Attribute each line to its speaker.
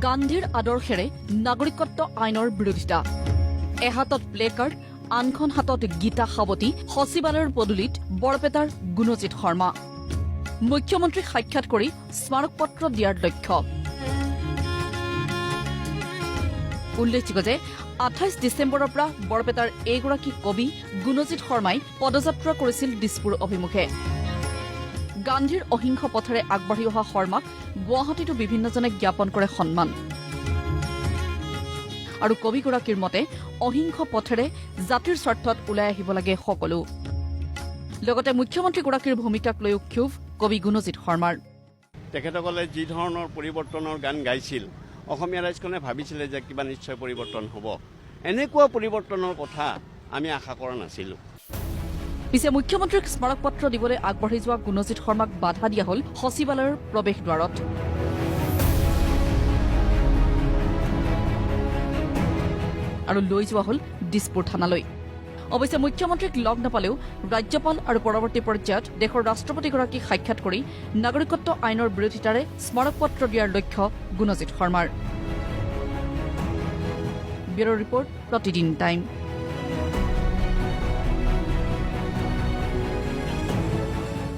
Speaker 1: গান্ধীৰ আদৰ্শেৰে নাগৰিকত্ব আইনৰ বিৰোধিতা এহাতত প্লে কাৰ্ড আনখন হাতত গীতা সাৱতী সচিবালয়ৰ পদূলিত বৰপেটাৰ গুণজিৎ শৰ্মা মুখ্যমন্ত্ৰীক সাক্ষাৎ কৰি স্মাৰক পত্ৰ দিয়াৰ লক্ষ্য উল্লেখযোগ্য যে 28 ডিচেম্বৰৰ পৰা বৰপেটাৰ এইগৰাকী কবি গুণজিৎ শৰ্মাই পদযাত্ৰা কৰিছিল দিছপুৰ অভিমুখে গান্ধীৰ অহিংস পথেৰে আগবাঢ়ি অহা শৰ্মাক গুৱাহাটীতো বিভিন্নজনে জ্ঞাপন কৰে সন্মান আৰু কবিগৰাকীৰ মতে অহিংস পথেৰে জাতিৰ স্বাৰ্থত ওলাই আহিব লাগে সকলো লগতে মুখ্যমন্ত্ৰীগৰাকীৰ ভূমিকাক লৈও ক্ষোভ কবি গুণজিৎ শৰ্মাৰ
Speaker 2: তেখেতসকলে যি ধৰণৰ পৰিৱৰ্তনৰ গান গাইছিল অসমীয়া ৰাইজখনে ভাবিছিলে যে কিবা নিশ্চয় পৰিৱৰ্তন হ'ব এনেকুৱা পৰিৱৰ্তনৰ কথা আমি আশা কৰা নাছিলোঁ
Speaker 1: পিছে মুখ্যমন্ত্ৰীক স্মাৰক পত্ৰ দিবলৈ আগবাঢ়ি যোৱা গুণজিৎ শৰ্মাক বাধা দিয়া হ'ল সচিবালয়ৰ প্ৰৱেশদ্বাৰত আৰু লৈ যোৱা হ'ল দিছপুৰ থানালৈ অৱশ্যে মুখ্যমন্ত্ৰীক লগ নাপালেও ৰাজ্যপাল আৰু পৰৱৰ্তী পৰ্যায়ত দেশৰ ৰাষ্ট্ৰপতিগৰাকীক সাক্ষাৎ কৰি নাগৰিকত্ব আইনৰ বিৰোধিতাৰে স্মাৰক পত্ৰ দিয়াৰ লক্ষ্য গুণজিৎ শৰ্মাৰ ব্যুৰ ৰিপৰ্ট প্ৰতিদিন টাইম